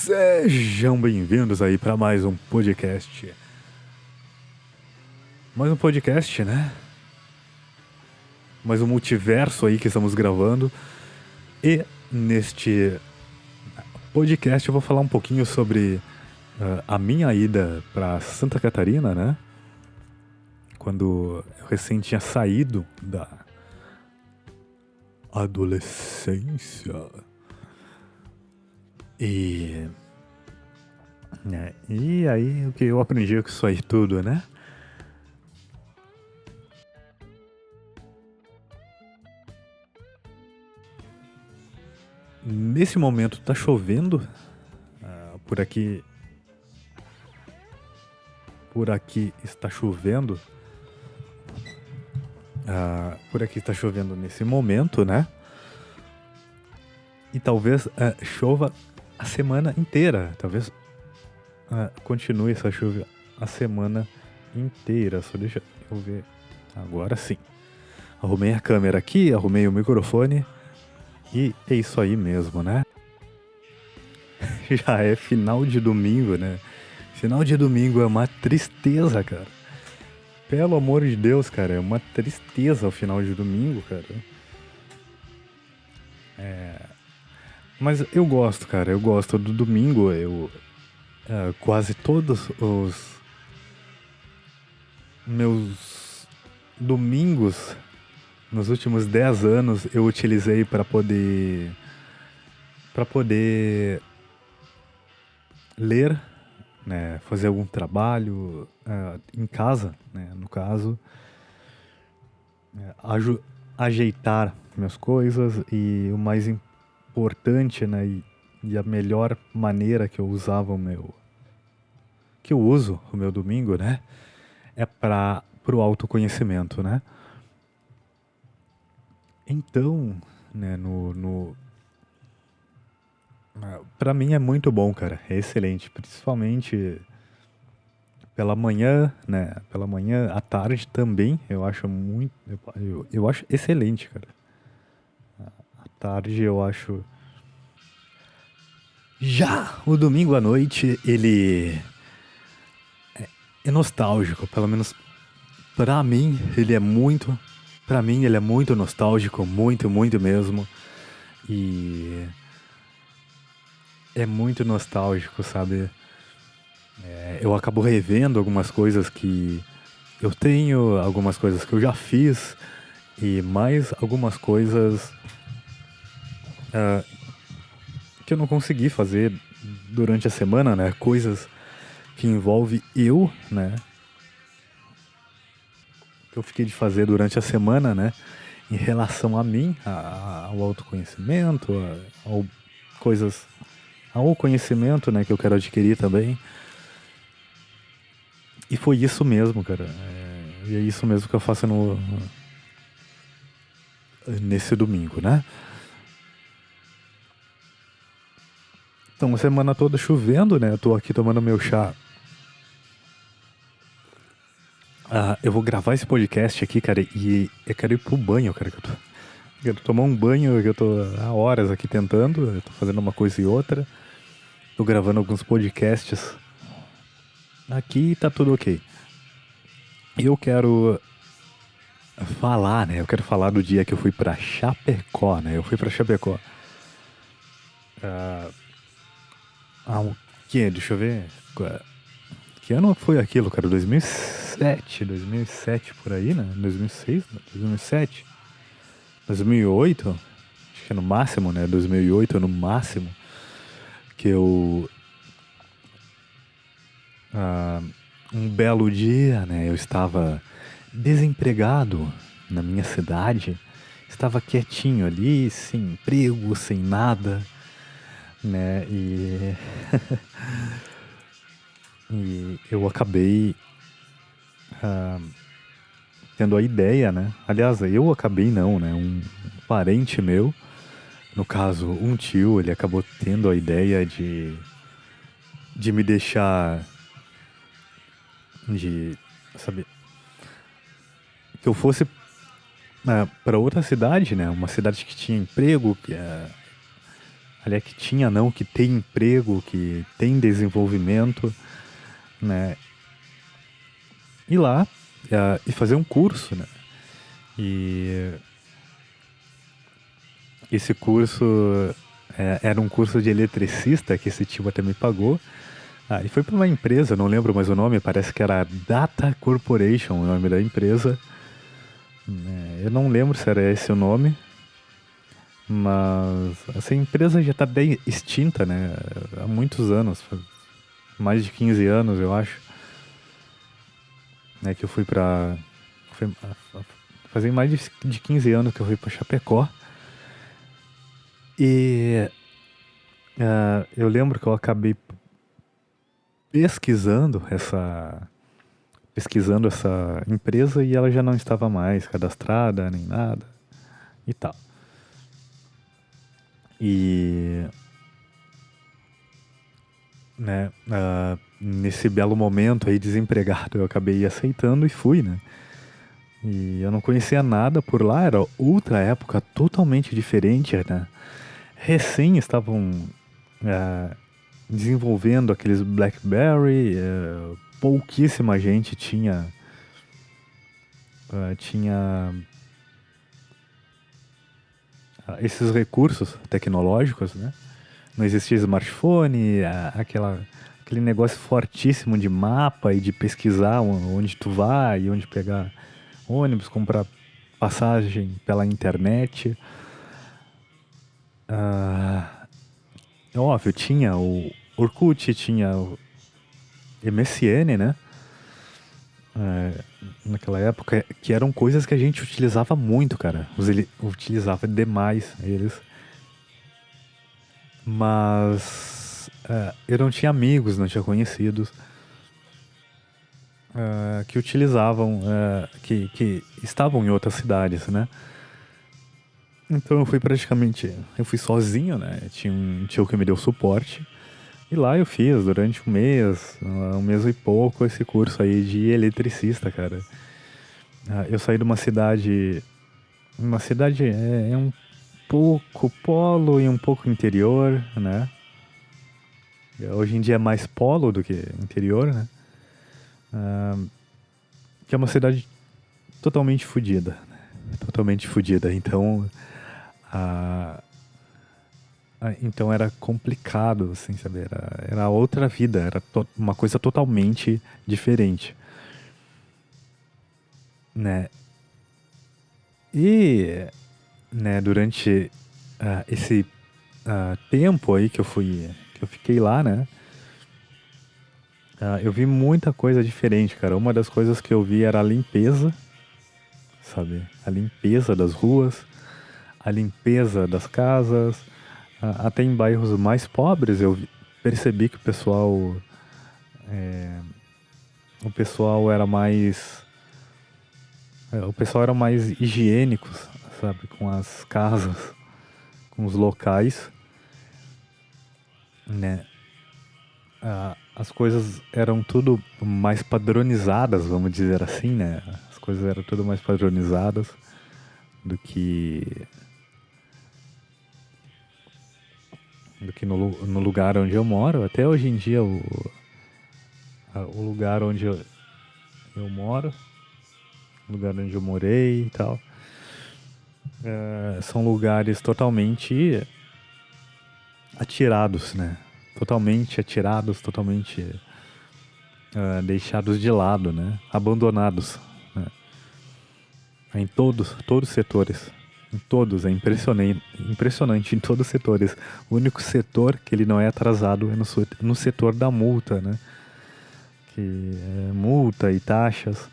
Sejam bem-vindos aí para mais um podcast. Mais um podcast, né? Mais um multiverso aí que estamos gravando. E neste podcast eu vou falar um pouquinho sobre a minha ida para Santa Catarina, né? Quando eu recém tinha saído da adolescência. E aí o que eu aprendi com isso aí tudo, né? Nesse momento tá chovendo por aqui. Por aqui está chovendo. Por aqui está chovendo nesse momento, né? E talvez chova a semana inteira. Talvez continue essa chuva a semana inteira. Só deixa eu ver. Agora sim. Arrumei a câmera aqui, arrumei o microfone. E é isso aí mesmo, né? Já é final de domingo, né? Final de domingo é uma tristeza, cara. Pelo amor de Deus, cara. É uma tristeza o final de domingo, cara. Mas eu gosto, cara. Eu gosto do domingo. Quase todos os meus domingos nos últimos 10 anos eu utilizei para poder ler, né, fazer algum trabalho em casa, né, no caso, ajeitar minhas coisas e o mais importante, né, e a melhor maneira que eu usava que eu uso o meu domingo, né, é pro autoconhecimento, né. Então, né, pra mim é muito bom, cara, é excelente, principalmente pela manhã, né, pela manhã, à tarde também, eu acho muito, eu acho excelente, cara. À tarde eu acho. Já o domingo à noite, ele é nostálgico, pelo menos pra mim, ele é muito nostálgico, muito, muito mesmo. E é muito nostálgico, sabe? Eu acabo revendo algumas coisas que eu tenho, algumas coisas que eu já fiz e mais algumas coisas que eu não consegui fazer durante a semana, né? Coisas que envolvem eu, né? Que eu fiquei de fazer durante a semana, né? Em relação a mim, ao autoconhecimento, ao conhecimento, né? Que eu quero adquirir também. E foi isso mesmo, cara. E é isso mesmo que eu faço nesse domingo, né? Então, a semana toda chovendo, né? Eu tô aqui tomando meu chá. Eu vou gravar esse podcast aqui, cara, e eu quero ir pro banho, cara. Eu quero tomar um banho, que eu tô há horas aqui tentando. Eu tô fazendo uma coisa e outra. Tô gravando alguns podcasts. Aqui tá tudo ok. Eu quero falar, né? Eu quero falar do dia que eu fui pra Chapecó, né? Eu fui pra Chapecó. O quê? Deixa eu ver. Que ano foi aquilo, cara? 2007 por aí, né? 2006, 2007, 2008, acho que é no máximo, né? 2008 no máximo, que eu... um belo dia, né? Eu estava desempregado na minha cidade, estava quietinho ali, sem emprego, sem nada, né? E eu acabei tendo a ideia, né? Aliás, eu acabei não, né? Um parente meu, no caso, um tio, ele acabou tendo a ideia de me deixar, sabe, que eu fosse para outra cidade, né? Uma cidade que tinha emprego, que aliás, que tinha não, que tem emprego, que tem desenvolvimento, né? Ir lá e fazer um curso, né? E esse curso era um curso de eletricista que esse tio até me pagou. E foi para uma empresa, não lembro mais o nome, parece que era Data Corporation, o nome da empresa. Eu não lembro se era esse o nome, mas essa empresa já está bem extinta, né? Há muitos anos, mais de 15 anos, eu acho. Que eu fui para fazem mais de 15 anos que eu fui para Chapecó. E eu lembro que eu acabei pesquisando essa empresa e ela já não estava mais cadastrada nem nada e tal. E né, nesse belo momento aí desempregado eu acabei aceitando e fui, né? E eu não conhecia nada por lá, era outra época totalmente diferente, né? Recém estavam desenvolvendo aqueles BlackBerry, pouquíssima gente tinha esses recursos tecnológicos, né? Não existia smartphone, aquele negócio fortíssimo de mapa e de pesquisar onde tu vai e onde pegar ônibus, comprar passagem pela internet. Óbvio, tinha o Orkut, tinha o MSN, né? Naquela época, que eram coisas que a gente utilizava muito, cara. Utilizava demais eles. Mas eu não tinha amigos, não tinha conhecidos que utilizavam, que estavam em outras cidades, né? Então eu fui sozinho, né? Tinha um tio que me deu suporte. E lá eu fiz durante um mês e pouco, esse curso aí de eletricista, cara. Eu saí de uma cidade é um pouco polo e um pouco interior, né? Hoje em dia é mais polo do que interior, né? Que é uma cidade totalmente fodida, né? Totalmente fodida. Então, então era complicado, assim, sabe? Era outra vida, era uma coisa totalmente diferente, né? E, né, durante esse tempo aí que eu fiquei lá, né? Eu vi muita coisa diferente, cara. Uma das coisas que eu vi era a limpeza, sabe? A limpeza das ruas, a limpeza das casas. Até em bairros mais pobres eu percebi que o pessoal era mais higiênico, sabe? Com as casas, com os locais, né? As coisas eram tudo mais padronizadas, vamos dizer assim, né? As coisas eram tudo mais padronizadas do que no lugar onde eu moro. Até hoje em dia o lugar onde eu moro, o lugar onde eu morei e tal, são lugares totalmente atirados, né? Totalmente atirados, totalmente deixados de lado, né? Abandonados, né? Em todos os setores. Em todos, é impressionante em todos os setores. O único setor que ele não é atrasado é no setor da multa, né? Que é multa e taxas,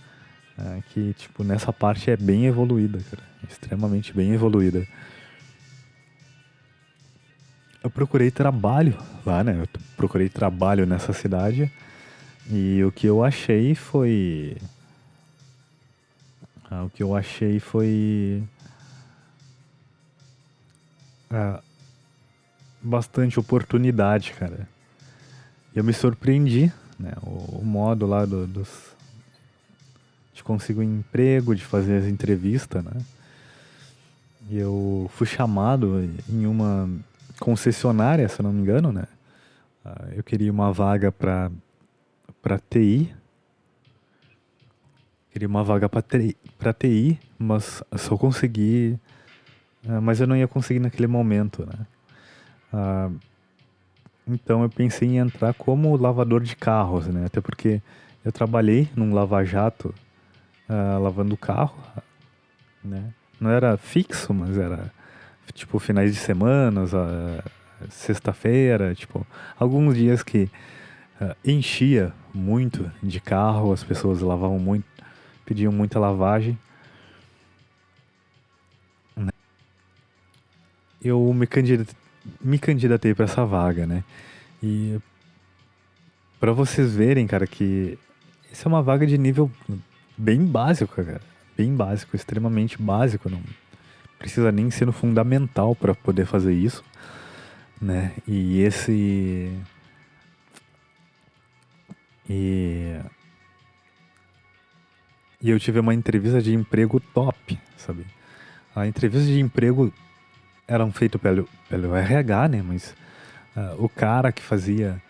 que tipo, nessa parte é bem evoluída, cara. Extremamente bem evoluída. Eu procurei trabalho lá, né? Eu procurei trabalho nessa cidade e o que eu achei foi bastante oportunidade, cara. E eu me surpreendi, né? O modo lá de conseguir um emprego, de fazer as entrevistas, né? E eu fui chamado em uma concessionária, se eu não me engano, né? Eu queria uma vaga para TI. Queria uma vaga para TI, mas só consegui. Mas eu não ia conseguir naquele momento, né? Ah, então eu pensei em entrar como lavador de carros, né? Até porque eu trabalhei num lava-jato lavando carro, né? Não era fixo, mas era tipo finais de semana, sexta-feira, tipo, alguns dias que enchia muito de carro, as pessoas lavavam muito, pediam muita lavagem. Eu me candidatei para essa vaga, né? E para vocês verem, cara, que essa é uma vaga de nível bem básico, cara. Bem básico, extremamente básico. Não precisa nem ser no fundamental para poder fazer isso, né? E eu tive uma entrevista de emprego top, sabe? A entrevista de emprego eram feitas pelo RH, né? Mas o cara que fazia,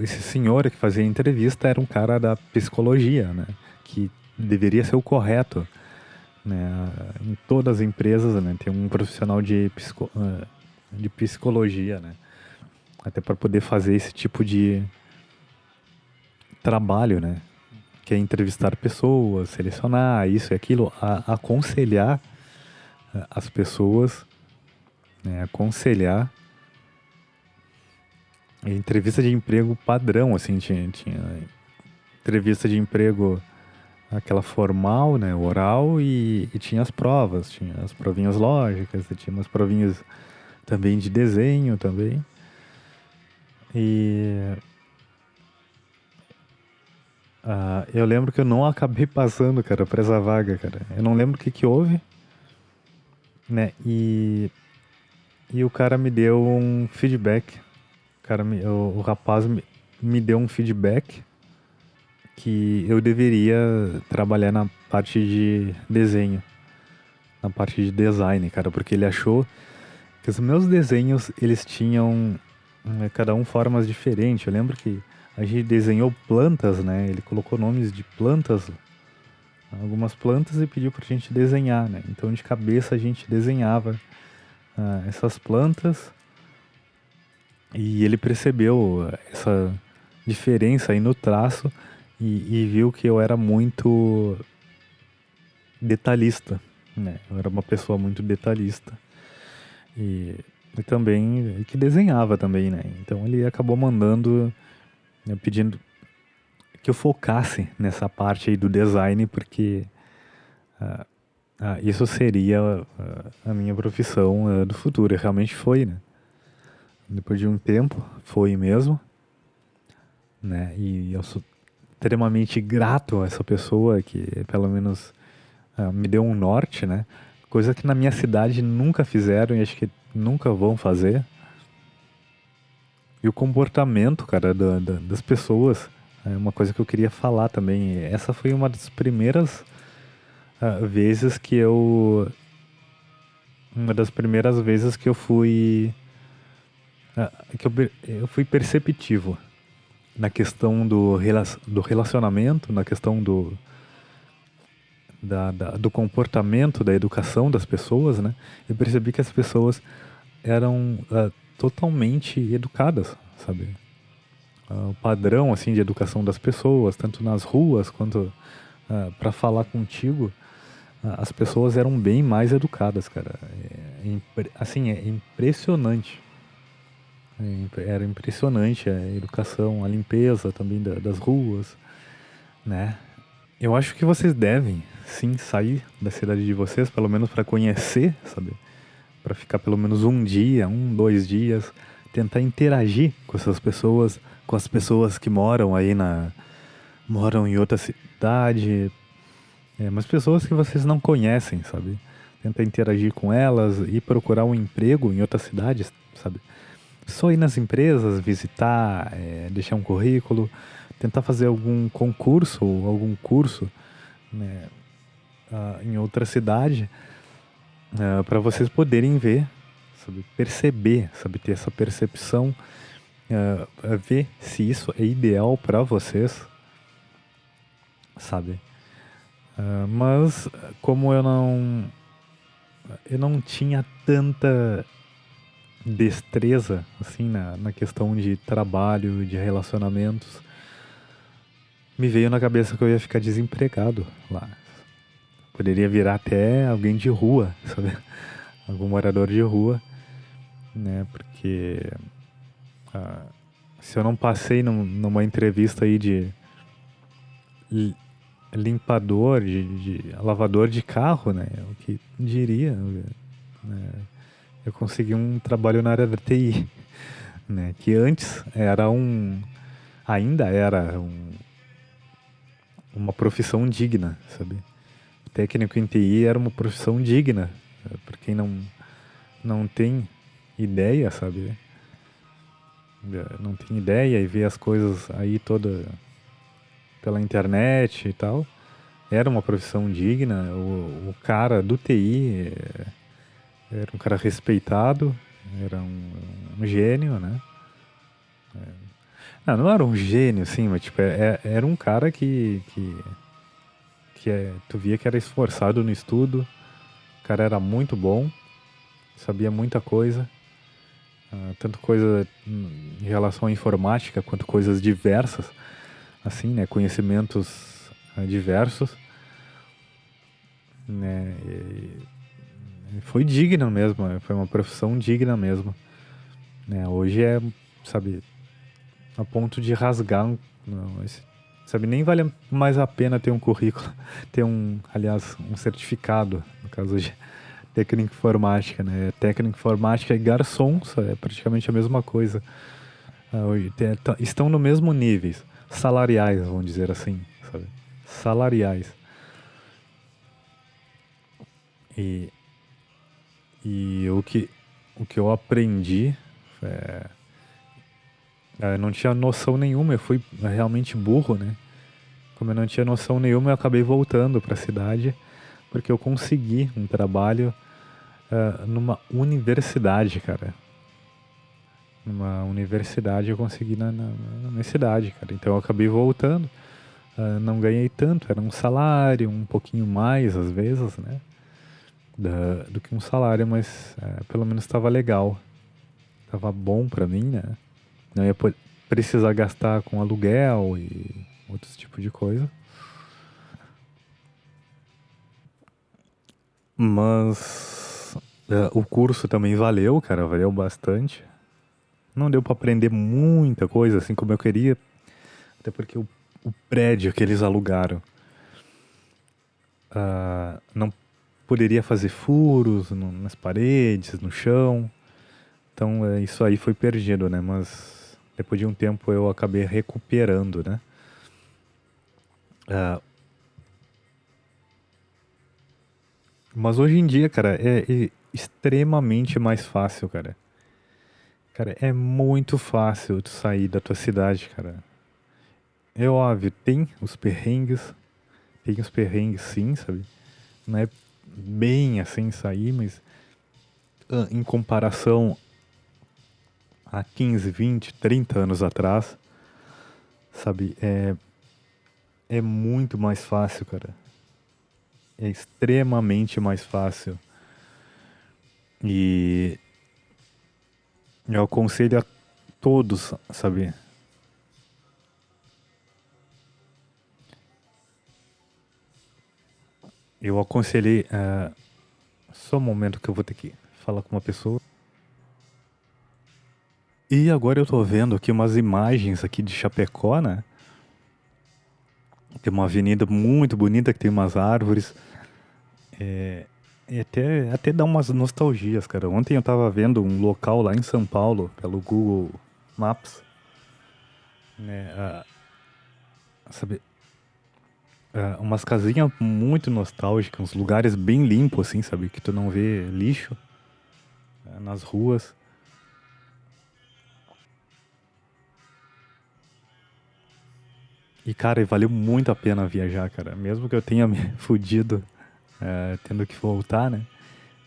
esse senhor que fazia a entrevista era um cara da psicologia, né? Que deveria ser o correto, né? Em todas as empresas, né? Tem um profissional de psicologia, né? Até para poder fazer esse tipo de trabalho, né? Que é entrevistar pessoas, selecionar isso e aquilo, aconselhar as pessoas, né? Aconselhar. E entrevista de emprego padrão, assim, tinha entrevista de emprego aquela formal, né, oral, e tinha as provas, tinha as provinhas lógicas, e tinha umas provinhas também de desenho também. E eu lembro que eu não acabei passando, cara, pra essa vaga, cara. Eu não lembro o que houve, né, e o cara me deu um feedback. O rapaz me deu um feedback que eu deveria trabalhar na parte de desenho, na parte de design, cara, porque ele achou que os meus desenhos, eles tinham cada um formas diferentes. Eu lembro que a gente desenhou plantas, né? Ele colocou nomes de plantas, algumas plantas, e pediu pra gente desenhar, né? Então de cabeça a gente desenhava essas plantas, e ele percebeu essa diferença aí no traço e viu que eu era muito detalhista, né? Eu era uma pessoa muito detalhista e também que desenhava também, né? Então ele acabou mandando, né, pedindo que eu focasse nessa parte aí do design, porque isso seria a minha profissão do futuro. E realmente foi, né? Depois de um tempo, foi mesmo, né? E eu sou extremamente grato a essa pessoa que pelo menos me deu um norte, né? Coisa que na minha cidade nunca fizeram e acho que nunca vão fazer. E o comportamento, cara, das pessoas é uma coisa que eu queria falar também. Essa foi uma das primeiras vezes que eu... Uma das primeiras vezes que eu fui... eu fui perceptivo na questão do relacionamento, na questão do comportamento, da educação das pessoas, né? Eu percebi que as pessoas eram totalmente educadas, sabe? O padrão, assim, de educação das pessoas, tanto nas ruas quanto para falar contigo, as pessoas eram bem mais educadas, cara. Assim, é impressionante. Era impressionante a educação, a limpeza também das ruas, né? Eu acho que vocês devem, sim, sair da cidade de vocês, pelo menos para conhecer, sabe? Para ficar pelo menos um dia, 2 dias, tentar interagir com essas pessoas, com as pessoas que moram aí moram em outra cidade, mas pessoas que vocês não conhecem, sabe? Tentar interagir com elas e procurar um emprego em outras cidades, sabe? Só ir nas empresas, visitar, deixar um currículo, tentar fazer algum concurso ou algum curso, né, em outra cidade, para vocês poderem ver sabe? Perceber, sabe? Ter essa percepção, ver se isso é ideal para vocês, sabe? Mas como eu não tinha tanta destreza assim na questão de trabalho, de relacionamentos, me veio na cabeça que eu ia ficar desempregado lá. Poderia virar até alguém de rua, sabe? Algum morador de rua, né? Porque se eu não passei numa entrevista aí de limpador, de lavador de carro, né? O que diria, né? Eu consegui um trabalho na área da TI, né? Que antes ainda era uma profissão digna, sabe? Técnico em TI era uma profissão digna, para quem não tem ideia, sabe? Não tem ideia e vê as coisas aí toda pela internet e tal. Era uma profissão digna. O cara do TI era um cara respeitado, era um gênio, né? Não era um gênio, assim, mas tipo, era um cara que tu via que era esforçado no estudo, o cara era muito bom, sabia muita coisa, tanto coisa em relação à informática quanto coisas diversas, assim, né? Conhecimentos diversos, né? E foi digno mesmo, foi uma profissão digna mesmo, né? Hoje sabe, a ponto de rasgar, sabe, nem vale mais a pena ter um currículo, ter aliás, um certificado, no caso de técnico em informática, né? Técnico em informática e garçom, é praticamente a mesma coisa. Estão no mesmo níveis, salariais, vamos dizer assim, sabe? Salariais. E o que eu aprendi, eu não tinha noção nenhuma, eu fui realmente burro, né? Como eu não tinha noção nenhuma, eu acabei voltando para a cidade, porque eu consegui um trabalho numa universidade, cara. Numa universidade eu consegui na minha cidade, cara. Então eu acabei voltando, não ganhei tanto, era um salário, um pouquinho mais às vezes, né? Do que um salário, mas pelo menos estava legal. Tava bom pra mim, né? Não ia precisar gastar com aluguel e outros tipos de coisa. Mas o curso também valeu, cara, valeu bastante. Não deu pra aprender muita coisa assim como eu queria, até porque o prédio que eles alugaram não poderia fazer furos nas paredes, no chão. Então isso aí foi perdido, né? Mas depois de um tempo eu acabei recuperando, né? Mas hoje em dia, cara, é extremamente mais fácil, cara. Cara, é muito fácil tu sair da tua cidade, cara. É óbvio, tem os perrengues sim, sabe? Não é bem assim sair, mas em comparação a 15, 20, 30 anos atrás, sabe? É muito mais fácil, cara. É extremamente mais fácil. E eu aconselho a todos, sabe? Eu aconselhei. Só um momento que eu vou ter que falar com uma pessoa. E agora eu tô vendo aqui umas imagens aqui de Chapecó, né? Tem uma avenida muito bonita que tem umas árvores. E até dá umas nostalgias, cara. Ontem eu tava vendo um local lá em São Paulo, pelo Google Maps, né? Sabe, umas casinhas muito nostálgicas, uns lugares bem limpos, assim, sabe? Que tu não vê lixo nas ruas. E, cara, valeu muito a pena viajar, cara. Mesmo que eu tenha me fudido tendo que voltar, né?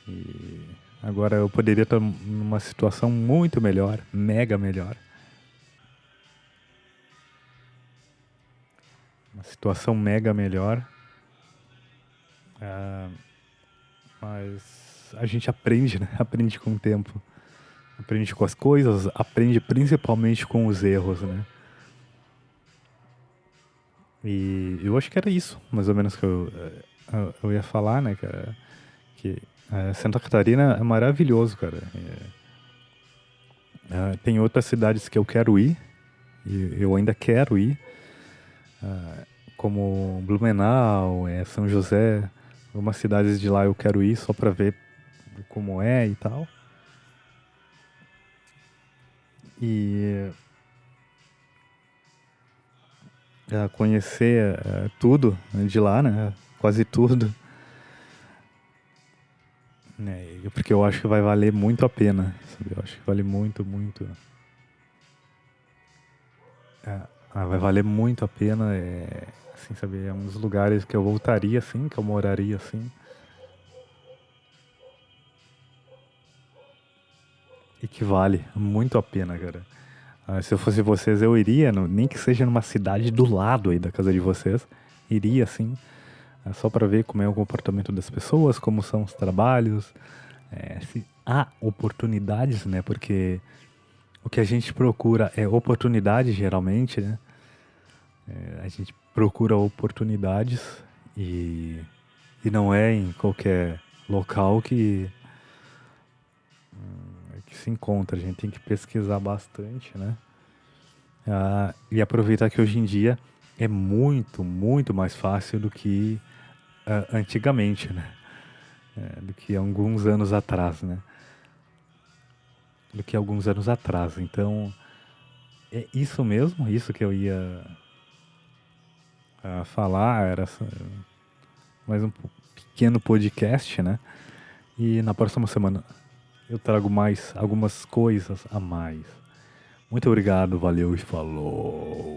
E Agora eu poderia estar numa situação muito melhor, mega melhor. Uma situação mega melhor. Mas a gente aprende, né? Aprende com o tempo. Aprende com as coisas, aprende principalmente com os erros, né? E eu acho que era isso, mais ou menos, que eu ia falar, né, cara? Que Santa Catarina é maravilhoso, cara. Tem outras cidades que eu quero ir, e eu ainda quero ir, como Blumenau, São José. Algumas cidades de lá eu quero ir só pra ver como é e tal. E conhecer tudo de lá, né? Quase tudo. Né? Porque eu acho que vai valer muito a pena, sabe? Eu acho que vale muito, muito. Vai valer muito a pena, assim, sabe? É um dos lugares que eu voltaria, assim, que eu moraria, assim. E que vale muito a pena, cara. Se eu fosse vocês, eu iria, nem que seja numa cidade do lado aí da casa de vocês. Iria, assim, só pra ver como é o comportamento das pessoas, como são os trabalhos, se há oportunidades, né? Porque o que a gente procura é oportunidade, geralmente, né? A gente procura oportunidades e, e não é em qualquer local que se encontra. A gente tem que pesquisar bastante, né? E aproveitar que hoje em dia é muito, muito mais fácil do que antigamente, né? Do que alguns anos atrás, né? Do que alguns anos atrás. Então, é isso mesmo, isso que eu ia falar, era mais um pequeno podcast, né? E na próxima semana eu trago mais algumas coisas a mais. Muito obrigado, valeu e falou!